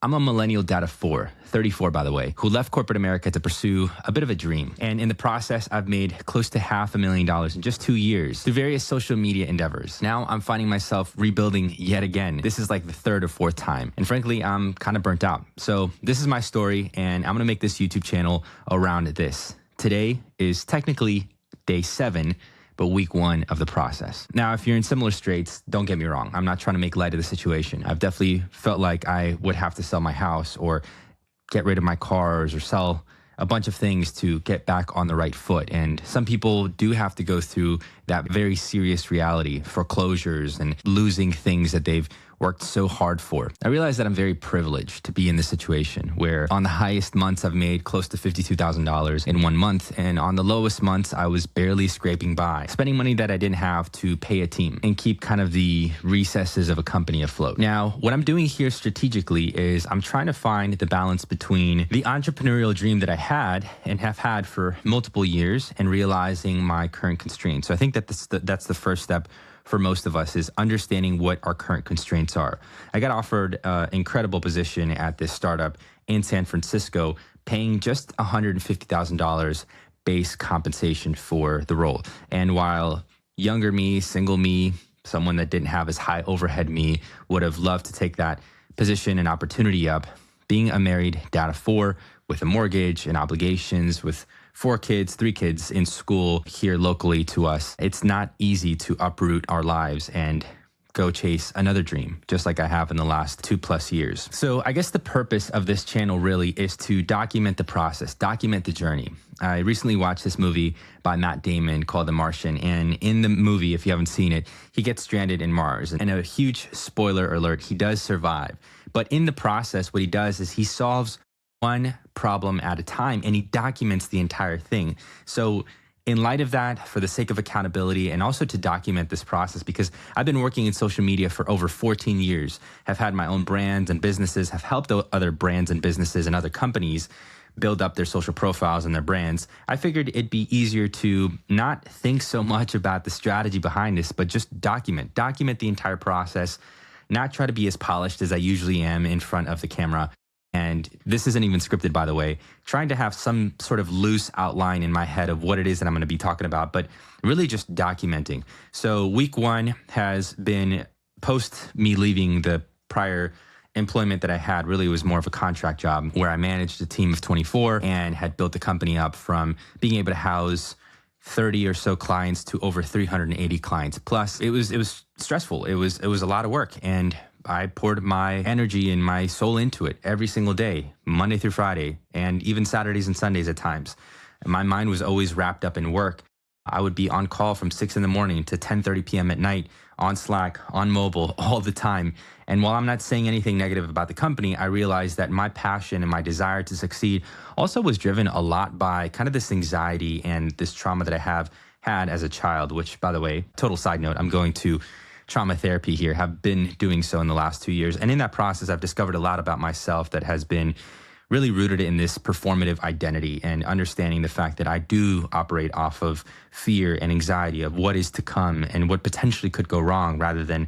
I'm a millennial dad of four, 34 by the way, who left corporate America to pursue a bit of a dream. And in the process, I've made close to $500,000 in just 2 years through various social media endeavors. Now I'm finding myself rebuilding yet again. This is like the third or fourth time. And frankly, I'm kind of burnt out. So this is my story, and I'm gonna make this YouTube channel around this. Today is technically day 7, but week 1 of the process. Now, if you're in similar straits, don't get me wrong. I'm not trying to make light of the situation. I've definitely felt like I would have to sell my house or get rid of my cars or sell a bunch of things to get back on the right foot. And some people do have to go through that very serious reality, foreclosures and losing things that they've worked so hard for. I realize that I'm very privileged to be in this situation where on the highest months I've made close to $52,000 in 1 month, and on the lowest months I was barely scraping by, spending money that I didn't have to pay a team and keep kind of the recesses of a company afloat. Now, what I'm doing here strategically is I'm trying to find the balance between the entrepreneurial dream that I had and have had for multiple years and realizing my current constraints. So I think that that's the first step for most of us, is understanding what our current constraints are. I got offered an incredible position at this startup in San Francisco, paying just $150,000 base compensation for the role. And while younger me, single me, someone that didn't have as high overhead me would have loved to take that position and opportunity up, being a married dad of 4 with a mortgage and obligations, with 3 kids in school here locally to us, it's not easy to uproot our lives and go chase another dream, just like I have in the last 2+ years. So I guess the purpose of this channel really is to document the process, document the journey. I recently watched this movie by Matt Damon called The Martian. And in the movie, if you haven't seen it, he gets stranded in Mars. And a huge spoiler alert, he does survive. But in the process, what he does is he solves one problem at a time, and he documents the entire thing. So in light of that, for the sake of accountability and also to document this process, because I've been working in social media for over 14 years, have had my own brands and businesses, have helped other brands and businesses and other companies build up their social profiles and their brands, I figured it'd be easier to not think so much about the strategy behind this, but just document the entire process, not try to be as polished as I usually am in front of the camera. And this isn't even scripted, by the way, trying to have some sort of loose outline in my head of what it is that I'm going to be talking about, but really just documenting. So week 1 has been post me leaving the prior employment that I had. Really was more of a contract job where I managed a team of 24 and had built the company up from being able to house 30 or so clients to over 380 clients. Plus it was stressful. It was a lot of work, and I poured my energy and my soul into it every single day, Monday through Friday, and even Saturdays and Sundays at times. And my mind was always wrapped up in work. I would be on call from 6 in the morning to 10:30 p.m. at night, on Slack, on mobile, all the time. And while I'm not saying anything negative about the company, I realized that my passion and my desire to succeed also was driven a lot by kind of this anxiety and this trauma that I have had as a child, which, by the way, total side note, I'm going to trauma therapy here, have been doing so in the last 2 years. And in that process, I've discovered a lot about myself that has been really rooted in this performative identity and understanding the fact that I do operate off of fear and anxiety of what is to come and what potentially could go wrong, rather than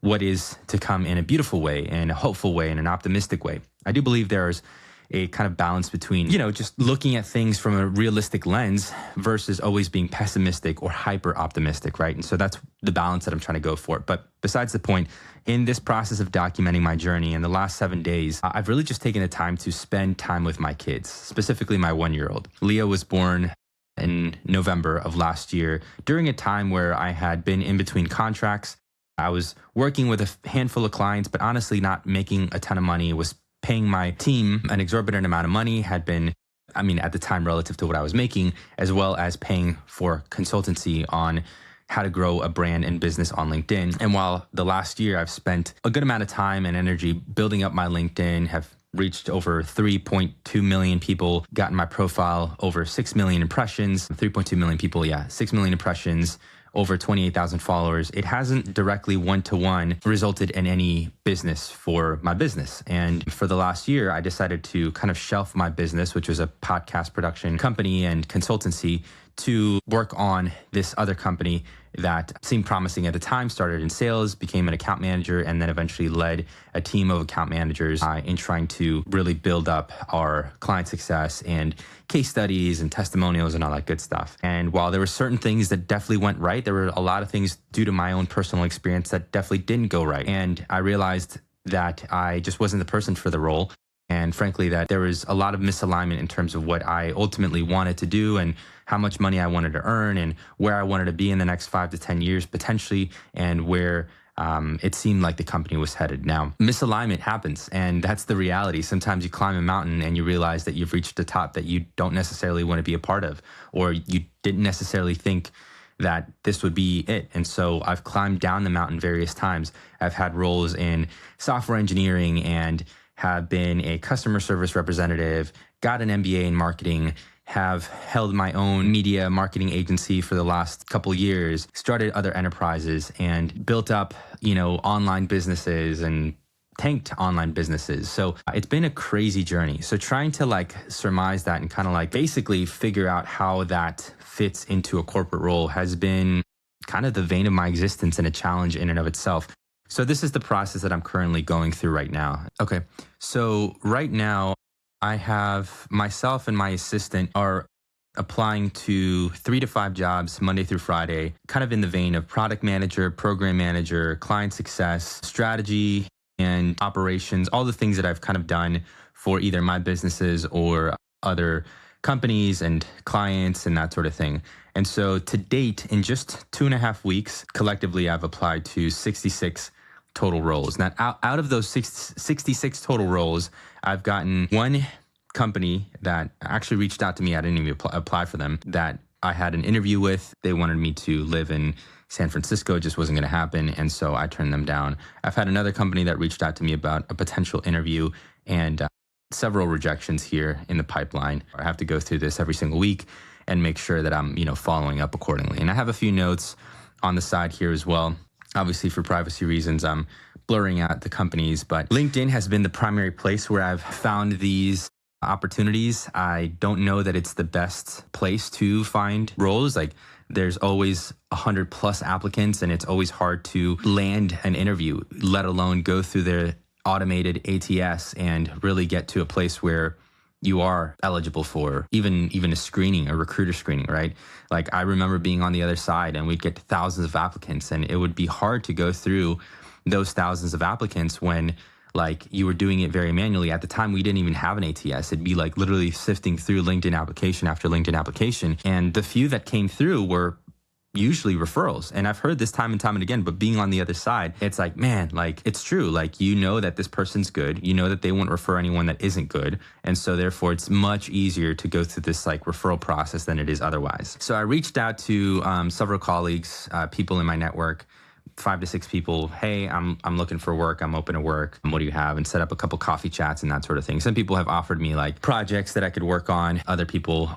what is to come in a beautiful way and a hopeful way and an optimistic way. I do believe there's a kind of balance between, just looking at things from a realistic lens versus always being pessimistic or hyper optimistic, right? And so that's the balance that I'm trying to go for. But besides the point, in this process of documenting my journey in the last 7 days, I've really just taken the time to spend time with my kids, specifically my 1-year-old. Leah was born in November of last year during a time where I had been in between contracts. I was working with a handful of clients, but honestly not making a ton of money. Was paying my team an exorbitant amount of money, had been, at the time relative to what I was making, as well as paying for consultancy on how to grow a brand and business on LinkedIn. And while the last year I've spent a good amount of time and energy building up my LinkedIn, have reached over 3.2 million people, gotten my profile over 6 million impressions, 3.2 million people, 6 million impressions, over 28,000 followers, it hasn't directly one-to-one resulted in any business for my business. And for the last year, I decided to kind of shelf my business, which was a podcast production company and consultancy, to work on this other company that seemed promising at the time, started in sales, became an account manager, and then eventually led a team of account managers in trying to really build up our client success and case studies and testimonials and all that good stuff. And while there were certain things that definitely went right, there were a lot of things due to my own personal experience that definitely didn't go right. And I realized that I just wasn't the person for the role. And frankly, that there was a lot of misalignment in terms of what I ultimately wanted to do and how much money I wanted to earn and where I wanted to be in the next 5 to 10 years potentially, and where it seemed like the company was headed. Now, misalignment happens, and that's the reality. Sometimes you climb a mountain and you realize that you've reached the top that you don't necessarily want to be a part of, or you didn't necessarily think that this would be it. And so I've climbed down the mountain various times. I've had roles in software engineering and have been a customer service representative, got an MBA in marketing, have held my own media marketing agency for the last couple years, started other enterprises, and built up, online businesses and tanked online businesses. So it's been a crazy journey. So trying to surmise that and kind of basically figure out how that fits into a corporate role has been kind of the vein of my existence and a challenge in and of itself. So this is the process that I'm currently going through right now. Okay, so right now I have myself and my assistant are applying to 3 to 5 jobs Monday through Friday, kind of in the vein of product manager, program manager, client success, strategy, and operations, all the things that I've kind of done for either my businesses or other companies and clients and that sort of thing. And so to date, in just 2.5 weeks, collectively, I've applied to 66 total roles. Now, out of those 66 total roles, I've gotten one company that actually reached out to me. I didn't even apply for them, that I had an interview with. They wanted me to live in San Francisco. It just wasn't going to happen. And so I turned them down. I've had another company that reached out to me about a potential interview, and several rejections here in the pipeline. I have to go through this every single week and make sure that I'm, following up accordingly. And I have a few notes on the side here as well. Obviously, for privacy reasons, I'm blurring out the companies, but LinkedIn has been the primary place where I've found these opportunities. I don't know that it's the best place to find roles. There's always 100+ applicants, and it's always hard to land an interview, let alone go through their automated ATS and really get to a place where you are eligible for even a screening, a recruiter screening, right? I remember being on the other side, and we'd get thousands of applicants, and it would be hard to go through those thousands of applicants when you were doing it very manually. At the time, we didn't even have an ATS. It'd be literally sifting through LinkedIn application after LinkedIn application. And the few that came through were usually referrals. And I've heard this time and time and again, but being on the other side, it's it's true. That this person's good. That they won't refer anyone that isn't good. And so therefore it's much easier to go through this referral process than it is otherwise. So I reached out to several colleagues, people in my network, 5 to 6 people. Hey, I'm looking for work. I'm open to work. What do you have? And set up a couple coffee chats and that sort of thing. Some people have offered me projects that I could work on. Other people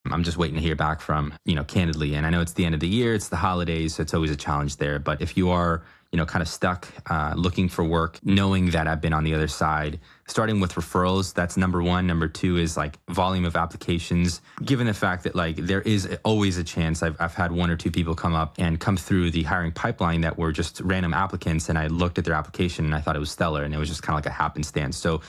I'm just waiting to hear back from, candidly. And I know it's the end of the year, it's the holidays, so it's always a challenge there. But if you are, kind of stuck looking for work, knowing that I've been on the other side, starting with referrals, that's number one. Number two is volume of applications. Given the fact that there is always a chance, I've had 1 or 2 people come through the hiring pipeline that were just random applicants, and I looked at their application and I thought it was stellar, and it was just kind of a happenstance. So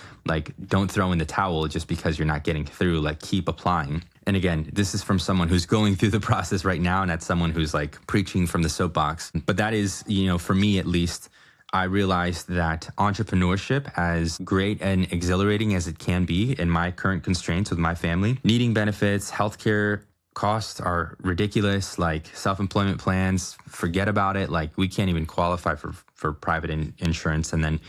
don't throw in the towel just because you're not getting through. Keep applying. And again, this is from someone who's going through the process right now, and that's someone who's preaching from the soapbox. But that is, for me at least, I realized that entrepreneurship, as great and exhilarating as it can be in my current constraints with my family, needing benefits, healthcare costs are ridiculous. Self-employment plans, forget about it. We can't even qualify for private insurance. And then,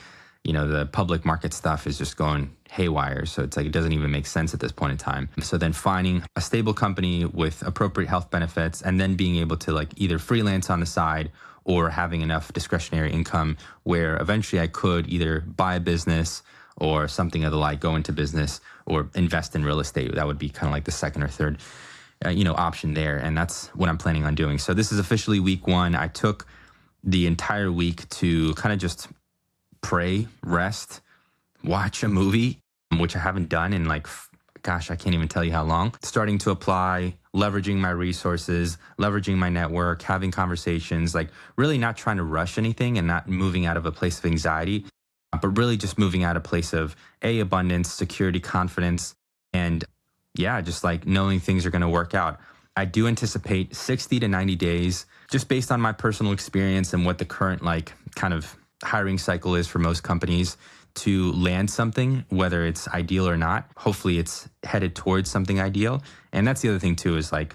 the public market stuff is just going haywire. So it's it doesn't even make sense at this point in time. So then finding a stable company with appropriate health benefits, and then being able to either freelance on the side or having enough discretionary income where eventually I could either buy a business or something of the go into business or invest in real estate. That would be kind of the second or third, option there. And that's what I'm planning on doing. So this is officially week 1. I took the entire week to kind of just pray, rest, watch a movie, which I haven't done in I can't even tell you how long. Starting to apply, leveraging my resources, leveraging my network, having conversations, like really not trying to rush anything and not moving out of a place of anxiety, but really just moving out of a place of abundance, security, confidence, and yeah, just like knowing things are going to work out. I do anticipate 60 to 90 days, just based on my personal experience and what the current like kind of hiring cycle is for most companies, to land something, whether it's ideal or not. Hopefully it's headed towards something ideal. And that's the other thing too, is like,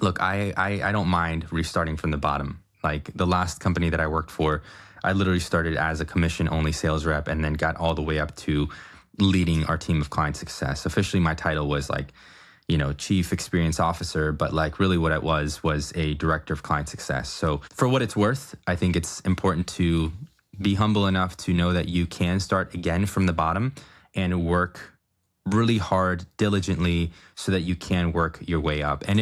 look, I don't mind restarting from the bottom. Like the last company that I worked for, I literally started as a commission only sales rep and then got all the way up to leading our team of client success. Officially, my title was like, chief experience officer, but like really what it was a director of client success. So for what it's worth, I think it's important to be humble enough to know that you can start again from the bottom and work really hard, diligently, so that you can work your way up. And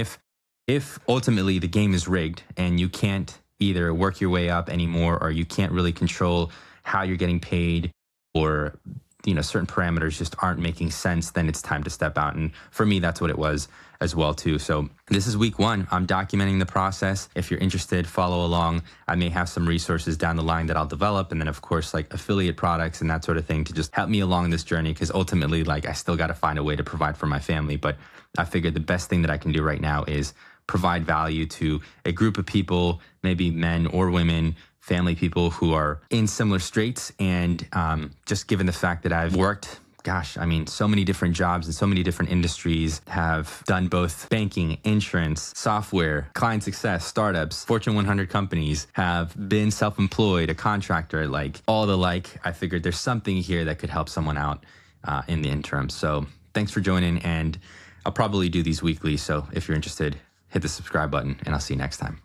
if ultimately the game is rigged and you can't either work your way up anymore, or you can't really control how you're getting paid, or certain parameters just aren't making sense, then it's time to step out. And for me, that's what it was as well too. So this is week 1. I'm documenting the process. If you're interested, follow along. I may have some resources down the line that I'll develop. And then of course, like affiliate products and that sort of thing to just help me along this journey. Because ultimately, like I still got to find a way to provide for my family. But I figured the best thing that I can do right now is provide value to a group of people, maybe men or women, family people who are in similar straits. And just given the fact that I've worked, so many different jobs in so many different industries, have done both banking, insurance, software, client success, startups, Fortune 100 companies, have been self-employed, a contractor, like all the like, I figured there's something here that could help someone out in the interim. So thanks for joining, and I'll probably do these weekly. So if you're interested, hit the subscribe button and I'll see you next time.